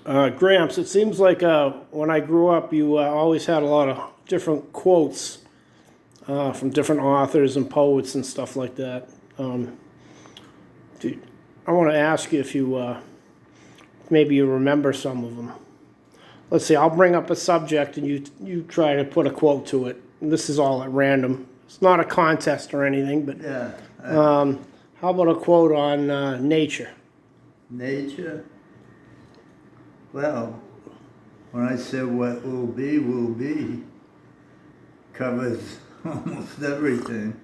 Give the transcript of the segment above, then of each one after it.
Gramps, it seems like when I grew up, you always had a lot of different quotes from different authors and poets and stuff like that. Um, I want to ask you if you maybe you remember some of them. Let's see. I'll bring up a subject and you try to put a quote to it. And this is all at random. It's not a contest or anything, but Yeah. how about a quote on nature? Nature? Well, when I said what will be, covers almost everything.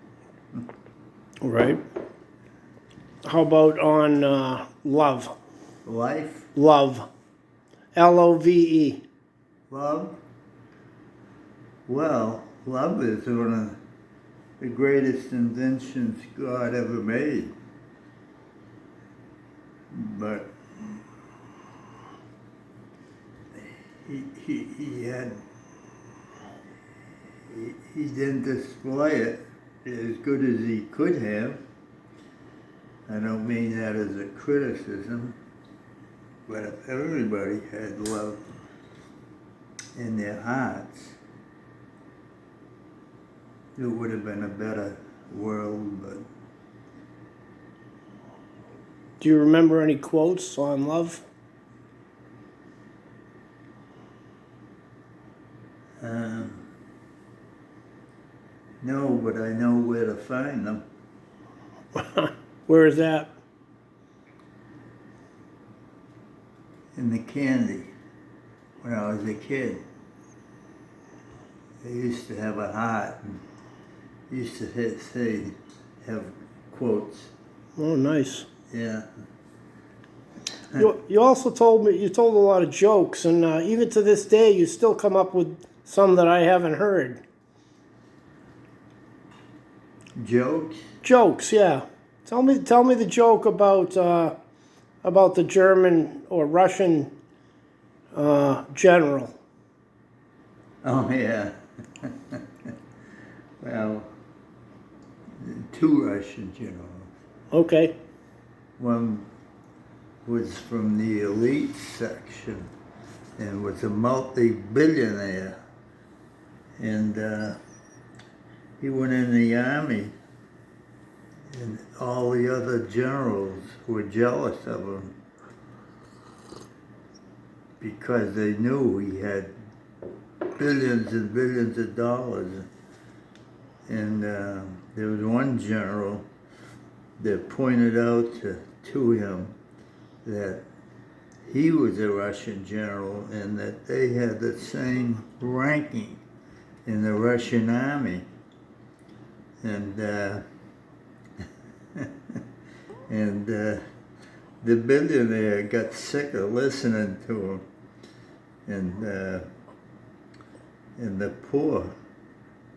Right. How about on love? Life, Love. Love. love. Well, love is one of the greatest inventions God ever made. But he didn't display it as good as he could have. I don't mean that as a criticism, but if everybody had love in their hearts, it would have been a better world. But Do you remember any quotes on love? no, but I know where to find them. Where is that? In the candy. When I was a kid, they used to have a heart and used to have quotes. Oh, nice. Yeah. You also told me you told a lot of jokes, and even to this day, you still come up with some that I haven't heard. Jokes? Jokes, yeah. Tell me the joke about the German or Russian general. Oh, yeah. Well, two Russian generals. Okay. One was from the elite section and was a multi-billionaire. And he went in the army, and all the other generals were jealous of him because they knew he had billions and billions of dollars. And there was one general that pointed out to him that he was a Russian general and that they had the same ranking in the Russian army. And the billionaire got sick of listening to him, and the poor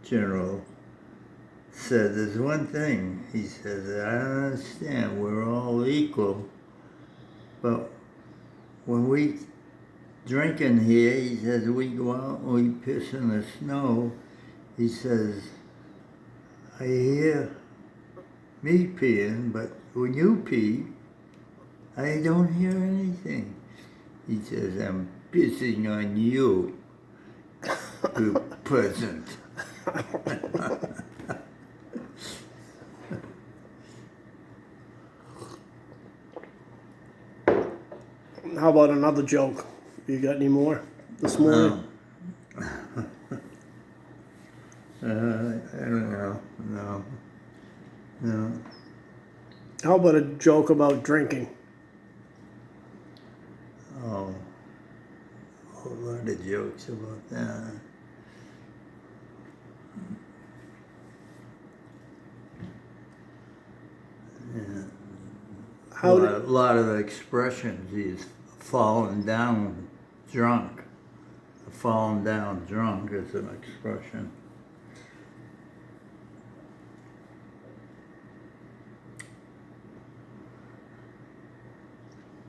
general said, "There's one thing," he says, "I don't understand. We're all equal, but when we drink in here," he says, "we go out and we piss in the snow." He says, "I hear me peeing, but when you pee, I don't hear anything." He says, "I'm pissing on you, you peasant." How about another joke? You got any more this morning? I don't know. No. How about a joke about drinking? Oh, a whole lot of jokes about that. Yeah. A lot of expressions. He's fallen down drunk. Fallen down drunk is an expression.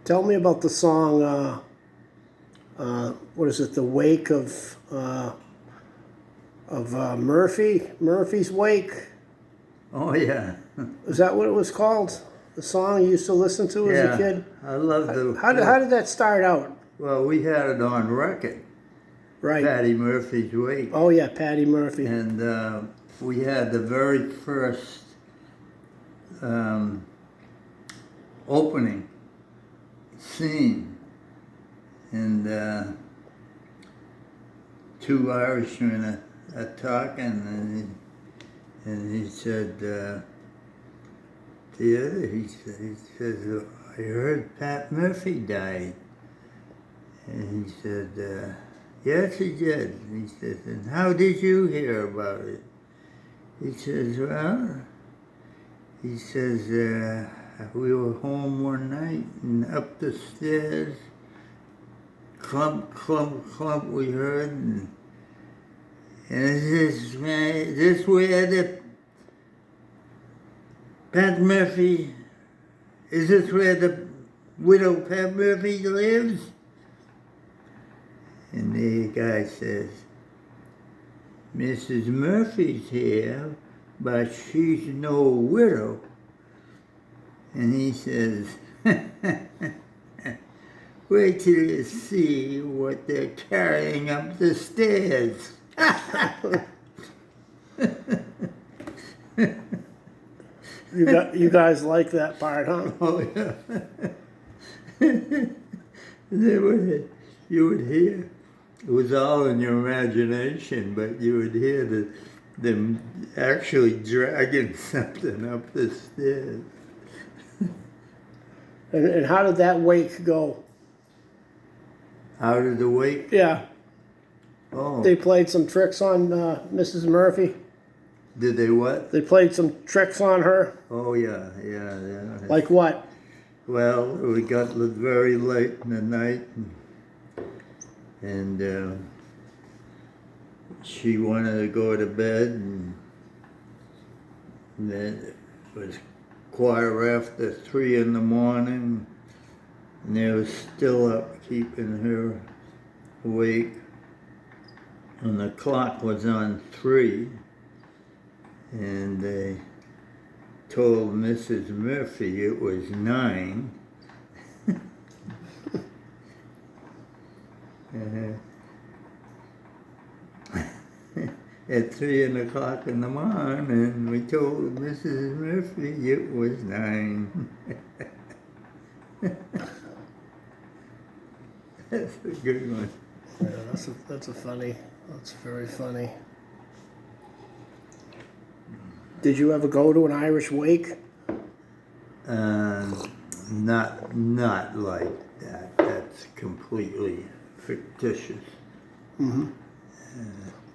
Tell me about the song. What is it? The Wake of Murphy's Wake. Oh yeah. Is that what it was called? The song you used to listen to as a kid? I love the. How did that start out? Well, we had it on record, Right. Patty Murphy's Wake. Oh yeah, Patty Murphy. And we had the very first opening scene, and two Irishmen are talking, and he said, the other, he says, I heard Pat Murphy died. And he said, yes, he did. He says, and how did you hear about it? He says, well, he says, we were home one night and up the stairs, clump, clump, clump, we heard, and is this where the Pat Murphy, is this where the widow Pat Murphy lives? And the guy says, Mrs. Murphy's here, but she's no widow. And he says, wait till you see what they're carrying up the stairs. You guys like that part, huh? Oh, yeah. You would hear, it was all in your imagination, but you would hear them actually dragging something up the stairs. And how did that wake go? How did the wake? Yeah. Oh. They played some tricks on Mrs. Murphy. Did they what? They played some tricks on her. Oh, yeah. Like what? Well, we got very late in the night, and she wanted to go to bed, and then it was quarter after 3 in the morning, and they were still up keeping her awake, and the clock was on 3, and they told Mrs. Murphy it was 9. At 3 o'clock in the morning, we told Mrs. Murphy it was 9. That's a good one. Yeah, that's very funny. Did you ever go to an Irish wake? Not like that. That's completely fictitious. Mm-hmm.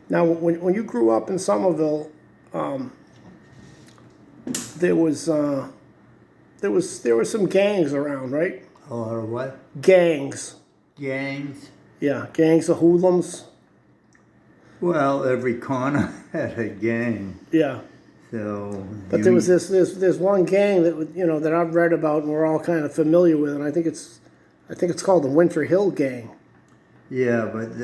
Now, when you grew up in Somerville, there was some gangs around, right? Or what? Gangs. Gangs? Yeah, gangs of hoodlums. Well, every corner had a gang. Yeah. So. But there's one gang that I've read about and we're all kind of familiar with, and I think it's called the Winter Hill Gang. Yeah, but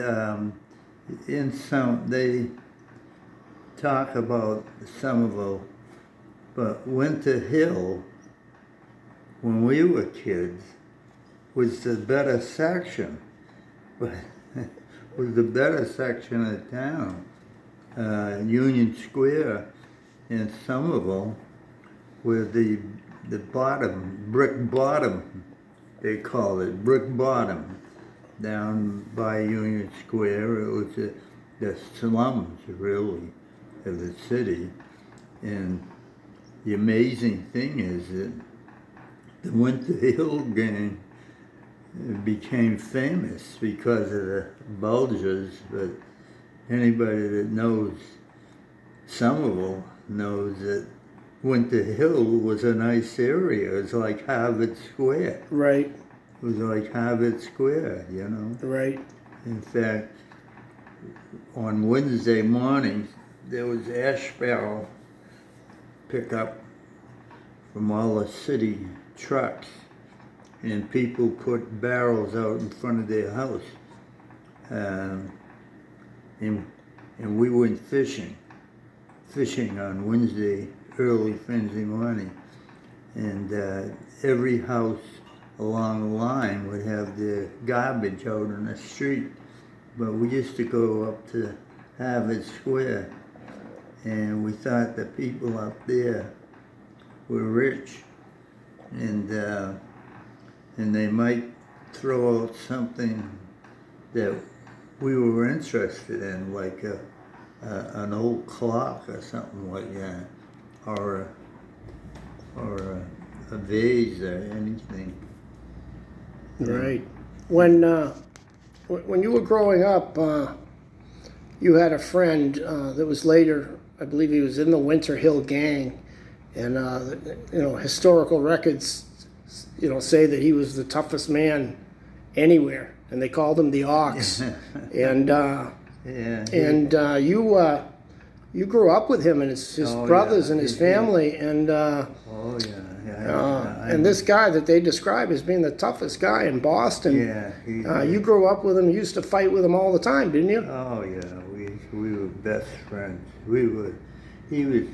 they talk about Somerville, but Winter Hill, when we were kids, was the better section, but was the better section of town. Union Square in Somerville, where the bottom, brick bottom, they call it, brick bottom, down by Union Square. It was the slums, really, of the city. And the amazing thing is that the Winter Hill Gang became famous because of the Bulgers, but anybody that knows Somerville knows that Winter Hill was a nice area. It was like Harvard Square. Right. It was like Harvard Square, you know. Right. In fact, on Wednesday mornings, there was ash barrel pickup from all the city trucks, and people put barrels out in front of their house. And we went fishing on Wednesday, early Wednesday morning. And every house along the line would have the garbage out on the street. But we used to go up to Harvard Square, and we thought the people up there were rich, and they might throw out something that we were interested in, like an old clock or something like that, or a vase or anything. Right. When you were growing up, you had a friend that was later, I believe he was in the Winter Hill Gang, and historical records, say that he was the toughest man anywhere, and they called him the Ox. And you grew up with him and his brothers and his family, and and this guy that they describe as being the toughest guy in Boston. You grew up with him. You used to fight with him all the time, didn't you? Oh yeah, we were best friends. He was.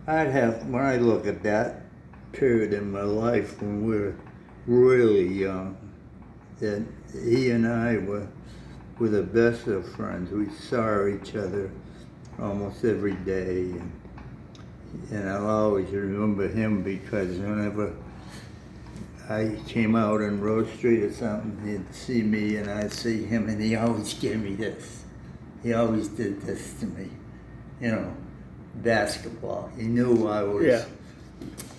When I look at that period in my life when we were really young, that he and I were the best of friends. We saw each other almost every day, and I'll always remember him because whenever I came out on Rose Street or something, he'd see me and I'd see him, and he always gave me this. He always did this to me, basketball. He knew I was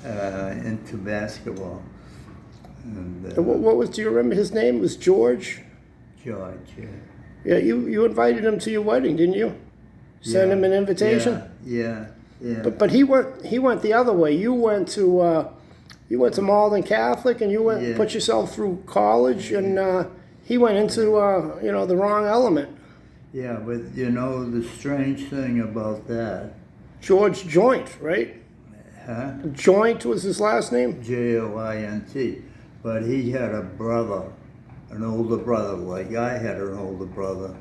into basketball. And do you remember his name? It was George? George, yeah. Yeah, you invited him to your wedding, didn't you? Send him an invitation? Yeah. But he went the other way. You went to Malden Catholic, and you put yourself through college, and he went into the wrong element. Yeah, but the strange thing about that. George Joynt, right? Huh? Joynt was his last name? Joynt. But he had a brother, an older brother, like I had an older brother,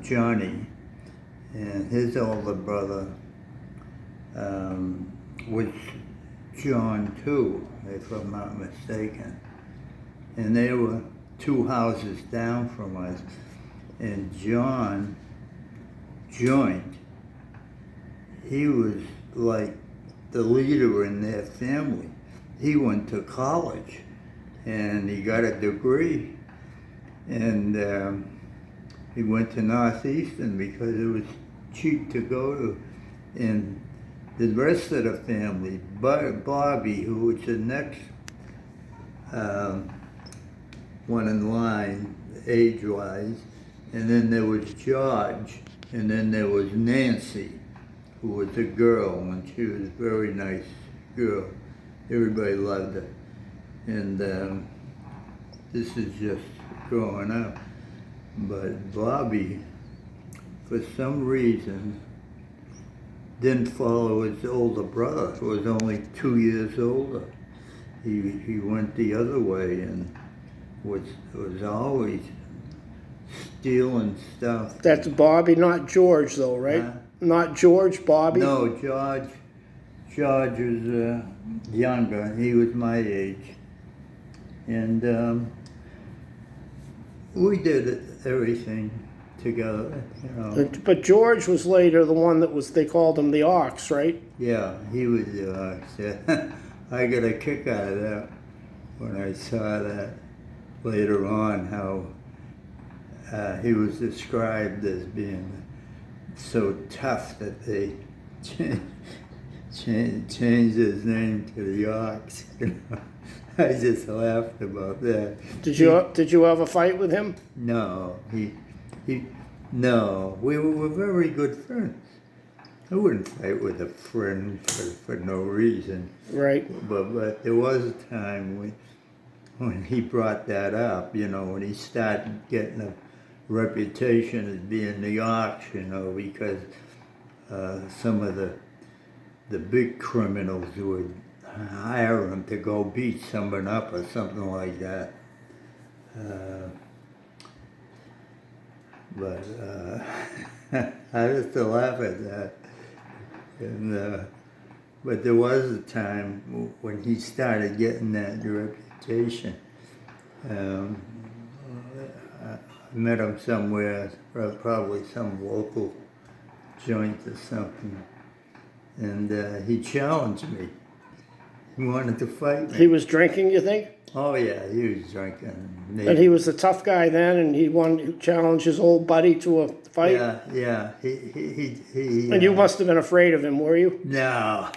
Johnny, and his older brother was John too, if I'm not mistaken. And they were 2 houses down from us. And Joynt, he was like the leader in their family. He went to college and he got a degree, and he went to Northeastern because it was cheap to go to. And the rest of the family, Bobby, who was the next one in line age-wise, and then there was George, and then there was Nancy, who was a girl, and she was a very nice girl. Everybody loved her. And this is just growing up. But Bobby, for some reason, didn't follow his older brother, who was only 2 years older. He went the other way and was always stealing stuff. That's Bobby, not George, though, right? Not George, Bobby? No, George was younger. He was my age. And we did everything together, But George was later the one they called him the Ox, right? Yeah, he was the Ox. I got a kick out of that when I saw that later on, how he was described as being so tough that they changed his name to the Ox. I just laughed about that. Did you have a fight with him? No, no. We were very good friends. I wouldn't fight with a friend for no reason. Right. But there was a time when he brought that up, when he started getting a reputation as being the Ox, because some of the big criminals would hire him to go beat someone up or something like that. But I used to laugh at that. But there was a time when he started getting that reputation. Um, I met him somewhere, probably some local joint or something, and he challenged me. He wanted to fight me. He was drinking, you think? Oh yeah, he was drinking. And he was the tough guy then, and he wanted to challenge his old buddy to a fight? Yeah. He And you must have been afraid of him, were you? No,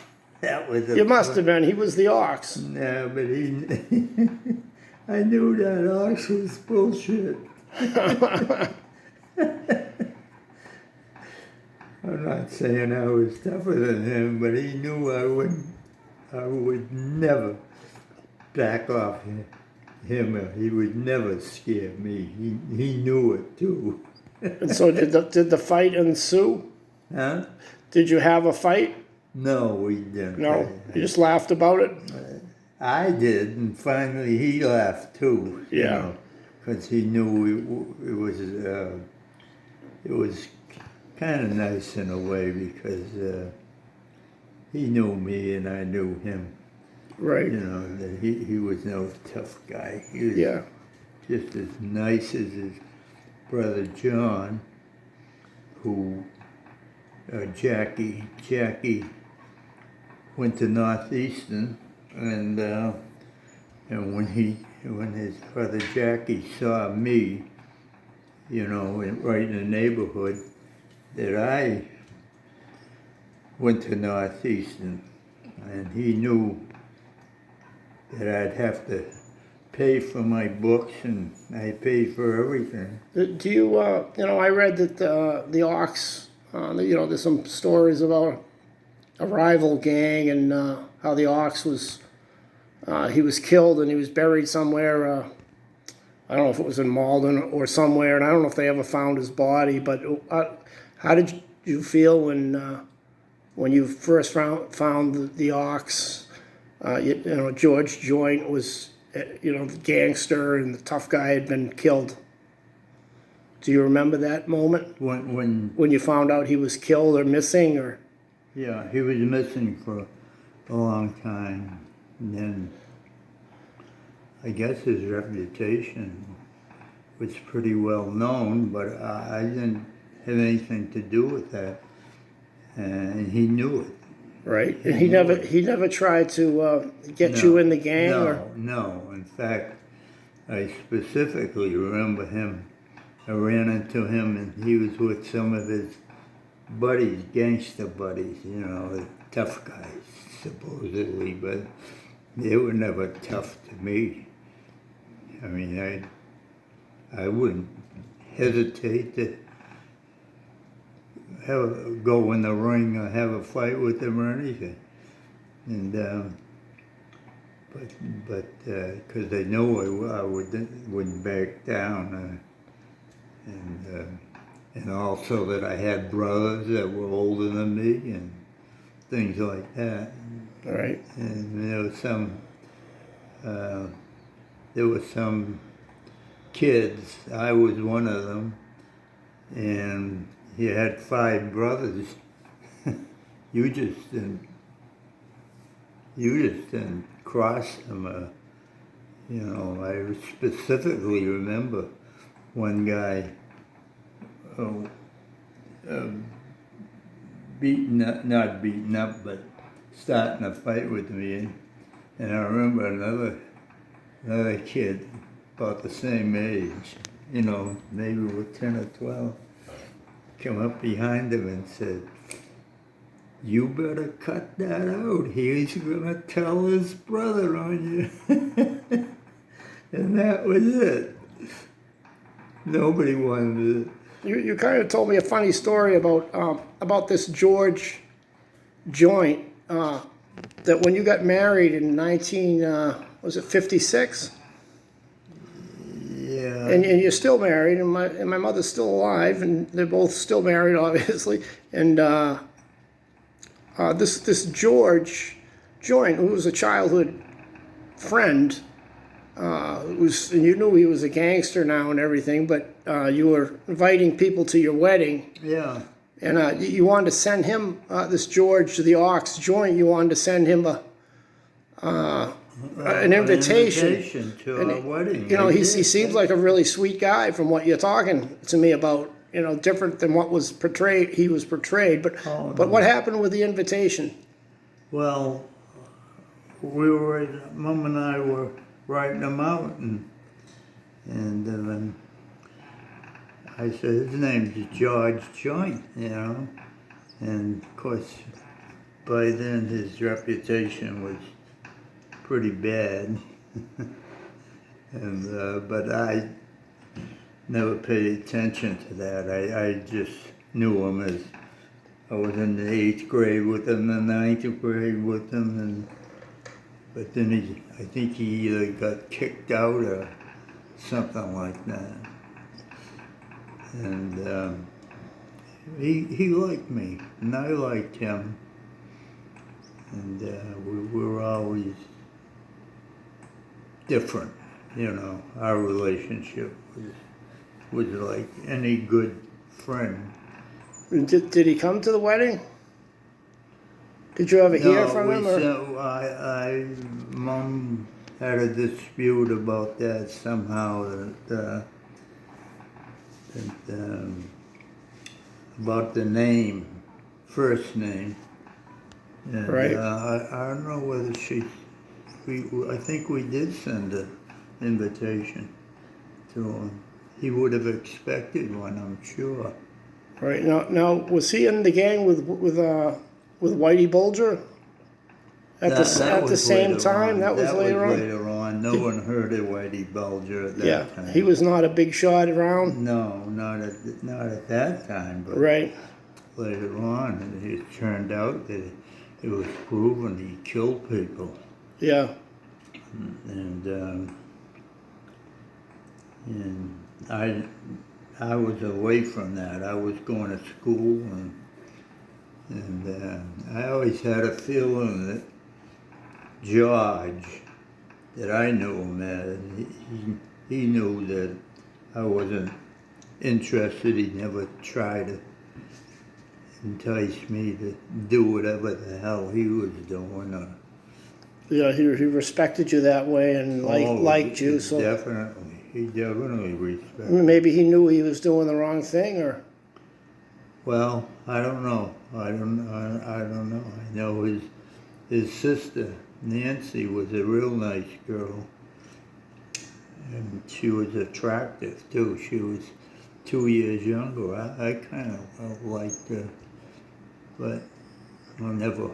that was a... You must have been. He was the ox. No, but he... I knew that ox was bullshit. I'm not saying I was tougher than him, but he knew I would never back off him. He would never scare me. He knew it too. And so did the fight ensue? Huh? Did you have a fight? No, we didn't. No? You just laughed about it? I did, and finally he laughed too. Yeah. Because he knew it was kind of nice in a way, because he knew me and I knew him. Right. You know, that he was no tough guy. He was just as nice as his brother John, who Jackie went to Northeastern, and when his brother Jackie saw me, you know, right in the neighborhood, that I went to Northeastern, and he knew that I'd have to pay for my books, and I paid for everything. Do you, I read that the Ox, there's some stories about a rival gang and how the Ox was, he was killed and he was buried somewhere, I don't know if it was in Malden or somewhere, and I don't know if they ever found his body, but how did you feel when you first found the Ox? George Joynt was, the gangster and the tough guy had been killed. Do you remember that moment? When you found out he was killed or missing, or? Yeah, he was missing for a long time. And then I guess his reputation was pretty well known, but I didn't have anything to do with that. And he knew it. Right, and he never tried to get you in the gang? No. In fact, I specifically remember him. I ran into him, and he was with some of his buddies, gangster buddies, the tough guys, supposedly, but they were never tough to me. I mean, I wouldn't hesitate to go in the ring or have a fight with them or anything, and but because they know I wouldn't back down, and also that I had brothers that were older than me and things like that. Right. And there were some kids. I was one of them, and he had 5 brothers. You just didn't cross them. I specifically remember one guy not beaten up, but starting a fight with me, and I remember another kid about the same age, maybe with 10 or 12. Come up behind him and said, "You better cut that out. He's gonna tell his brother on you." And that was it. Nobody wanted it. You kind of told me a funny story about this George Joynt, that when you got married in 56? Yeah. And you're still married, and my mother's still alive, and they're both still married, obviously. And this George Joynt, who was a childhood friend, and you knew he was a gangster now and everything, but you were inviting people to your wedding. Yeah. And you wanted to send him, this George, the Ox Joynt, you wanted to send him an invitation. To And our wedding. you know, I he did. seems like a really sweet guy from what you're talking to me about. You know, different than what was portrayed. He was portrayed, but Oh, but no. what happened with the invitation? Well, Mom and I were writing them out, and I said, his name's George Joynt, you know. And of course, by then his reputation was pretty bad. But I never paid attention to that. I just knew him as I was in the 8th grade with him, the 9th grade with him, but then I think he either got kicked out or something like that. And he liked me, and I liked him, and we were always different, you know. Our relationship was like any good friend. Did he come to the wedding? Did you ever hear from him? Or? Mom had a dispute about that somehow, about the name, first name. And, Right. I don't know whether I think we did send an invitation to him. He would have expected one, I'm sure. Right. Now was he in the gang with Whitey Bulger at the same time? That was later on. Later on. No one heard of Whitey Bulger at that time. He was not a big shot around. No, not at that time. But Right. later on, it turned out that it was proven he killed people. Yeah. And I was away from that. I was going to school, and I always had a feeling that George, that I knew him as, he knew that I wasn't interested. He never tried to entice me to do whatever the hell he was doing. Yeah, he respected you that way and liked you. So He definitely respected. maybe he knew he was doing the wrong thing, or. Well, I don't know. I don't know. I know his sister Nancy was a real nice girl, and she was attractive too. She was 2 years younger. I kind of liked her, but I never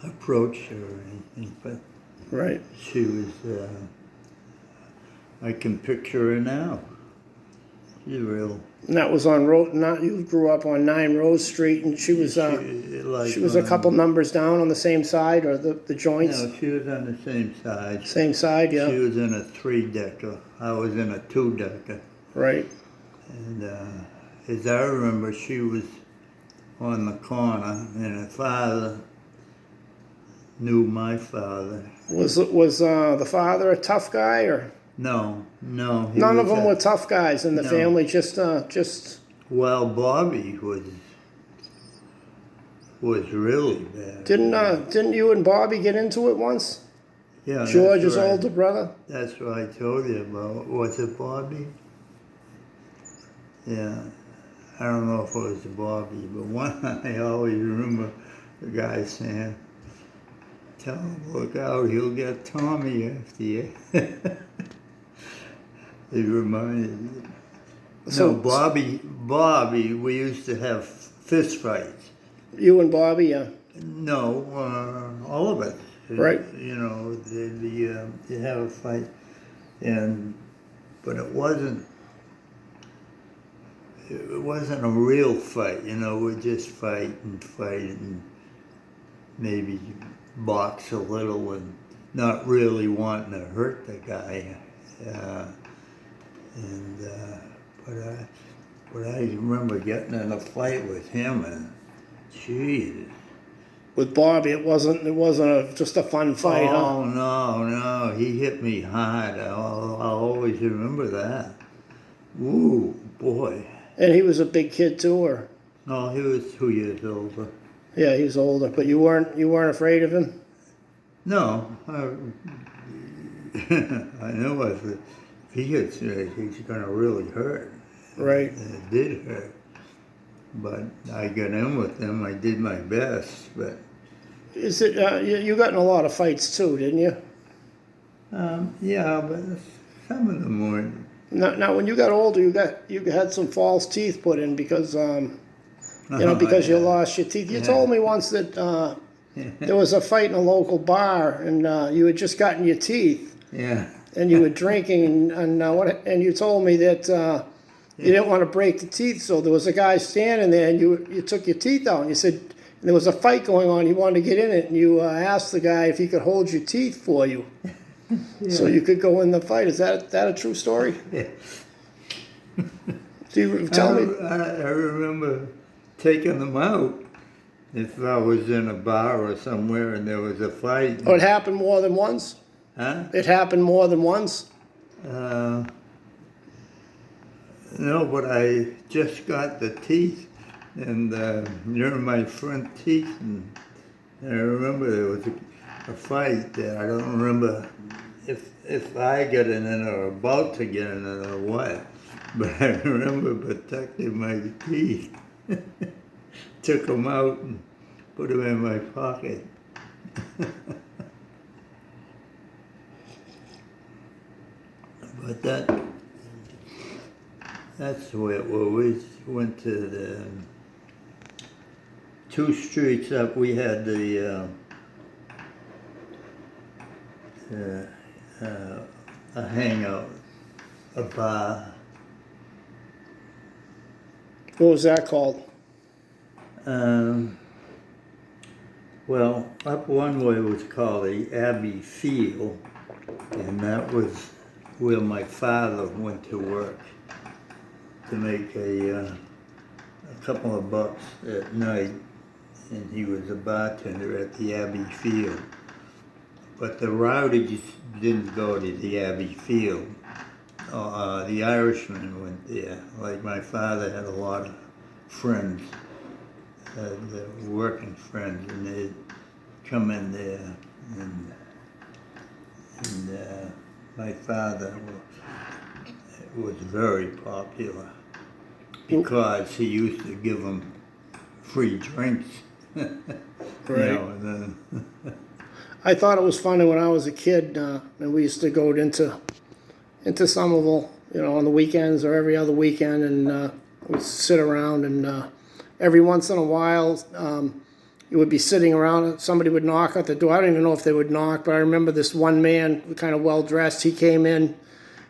approached her or anything. But Right. she was. I can picture her now. She's real. And that was on Road. Not you grew up on 9 Rose Street, and she was she was a couple numbers down on the same side, or the Joynts. No, she was on the same side. Same side, yeah. She was in a 3-decker. I was in a 2-decker. Right. And as I remember, she was on the corner, and her father knew my father. Was the father a tough guy, or? No. None of them were tough guys in the family. Just. Well, Bobby was really bad. Didn't you and Bobby get into it once? Yeah. George's older brother. That's what I told you about. Was it Bobby? Yeah. I don't know if it was Bobby, but one I always remember the guy saying, "Tell him, look out, he'll get Tommy after you." It reminded me. So Bobby, we used to have fist fights. You and Bobby, yeah. No, all of us. Right. You know, they'd have a fight, but it wasn't a real fight. You know, we'd just fight and maybe box a little and not really wanting to hurt the guy. But I remember getting in a fight with him, and jeez. With Bobby, it wasn't just a fun fight, huh? Oh no, he hit me hard. I'll always remember that. Ooh, boy. And he was a big kid too, or? No, he was 2 years older. Yeah, he was older, but you weren't afraid of him? No, I know if he gets hurt, he's gonna really hurt. Right. It did hurt. But I got in with them, I did my best, but, Is it, you got in a lot of fights too, didn't you? yeah, but some of them weren't. Now, when you got older, you had some false teeth put in because, because you Yeah. lost your teeth. You Yeah. told me once that there was a fight in a local bar, and you had just gotten your teeth, Yeah. and you were drinking, and you told me that you didn't want to break the teeth, so there was a guy standing there, and you took your teeth out, and you said there was a fight going on. You wanted to get in it, and you asked the guy if he could hold your teeth for you, so you could go in the fight. Is that a true story? Yeah. Do you tell me? I remember taking them out if I was in a bar or somewhere and there was a fight. Oh, it happened more than once? Huh? It happened more than once? No, but I just got the teeth and near my front teeth, and I remember there was a fight there. I don't remember if I got in it or about to get in it or what, but I remember protecting my teeth. Took them out and put them in my pocket. But that's the way it was. We went to the 2 streets up. We had a hangout, a bar. What was that called? Well, up one way was called the Abbey Field, and that was where my father went to work to make a couple of bucks at night, and he was a bartender at the Abbey Field. But the rowdies didn't go to the Abbey Field. The Irishmen went there. Like my father had a lot of friends, working friends, and they'd come in there, and my father was very popular because he used to give them free drinks. Right. And then I thought it was funny when I was a kid, and we used to go into Somerville, on the weekends or every other weekend, and we'd sit around, and every once in a while, you would be sitting around, and somebody would knock at the door. I don't even know if they would knock, but I remember this one man, kind of well-dressed, he came in,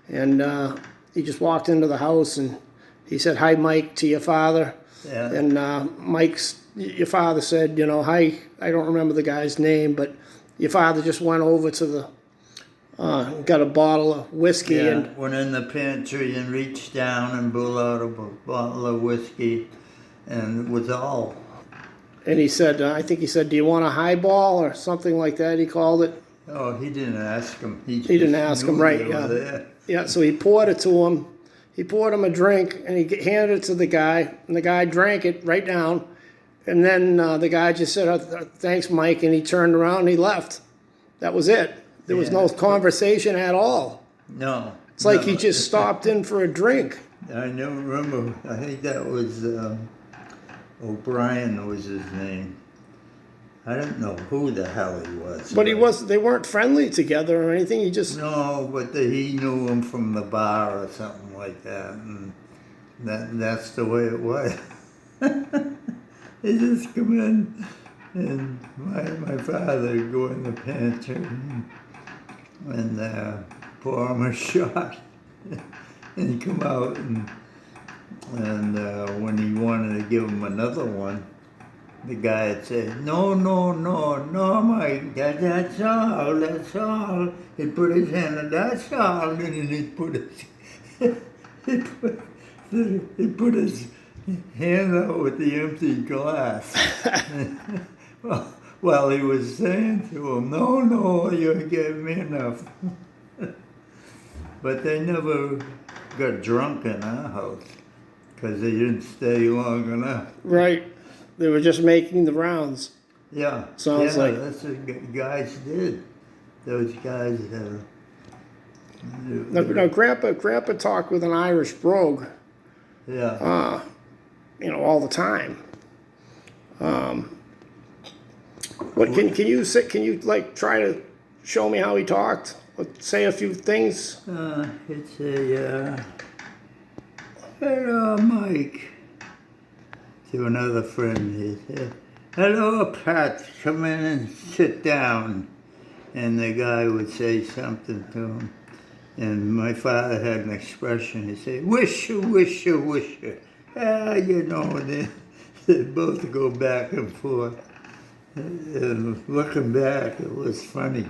and he just walked into the house, and he said, "Hi, Mike," to your father. yeah. And your father said, "Hi," I don't remember the guy's name, but your father just went over to the, got a bottle of whiskey, and Went in the pantry and reached down and blew out a bottle of whiskey, and it was all. and he said, I think he said, "Do you want a highball?" or something like that, he called it. Oh, he didn't ask him. He didn't just ask knew him, right, they were yeah. there. Yeah, so he poured it to him. He poured him a drink, and he handed it to the guy, and the guy drank it right down. And then the guy just said, "Thanks, Mike," and he turned around and he left. That was it. There was no Yeah. conversation at all. No. It's like no. he just stopped in for a drink. I never remember. I think that was O'Brien was his name. I don't know who the hell he was. But they weren't friendly together or anything. He just, No, but he knew him from the bar or something like that, and that's the way it was. He just come in, and my father would go in the pantry and pour him a shot, and he'd come out, and when he wanted to give him another one, the guy would say, no, Mike, that's all. He'd put his hand on, that's all, and then he'd put his hand out with the empty glass. While he was saying to him, no, you gave me enough. But they never got drunk in our house because they didn't stay long enough. right. They were just making the rounds. Yeah. Sounds yeah, like- that's what guys did. Those guys. Now, Grandpa talked with an Irish brogue, Yeah. all the time. What can you say? Can you like try to show me how he talked? Say a few things. It's a hello, Mike. To another friend, he said, "Hello, Pat. Come in and sit down." And the guy would say something to him. And my father had an expression. He'd say, "Wisha, wisha, wisha." They both go back and forth. And looking back, it was funny.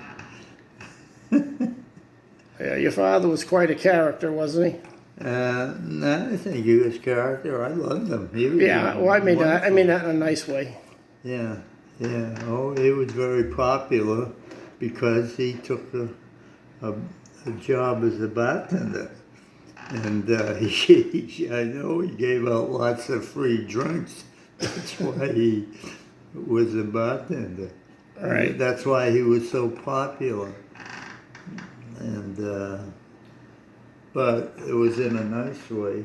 Yeah, your father was quite a character, wasn't he? No, I think he was character. I loved him. He was Yeah. Well, I mean wonderful. that in a nice way. Yeah, yeah. Oh, he was very popular because he took a job as a bartender. And I know he gave out lots of free drinks. That's why he was a bartender. Right. That's why he was so popular. And but it was in a nice way.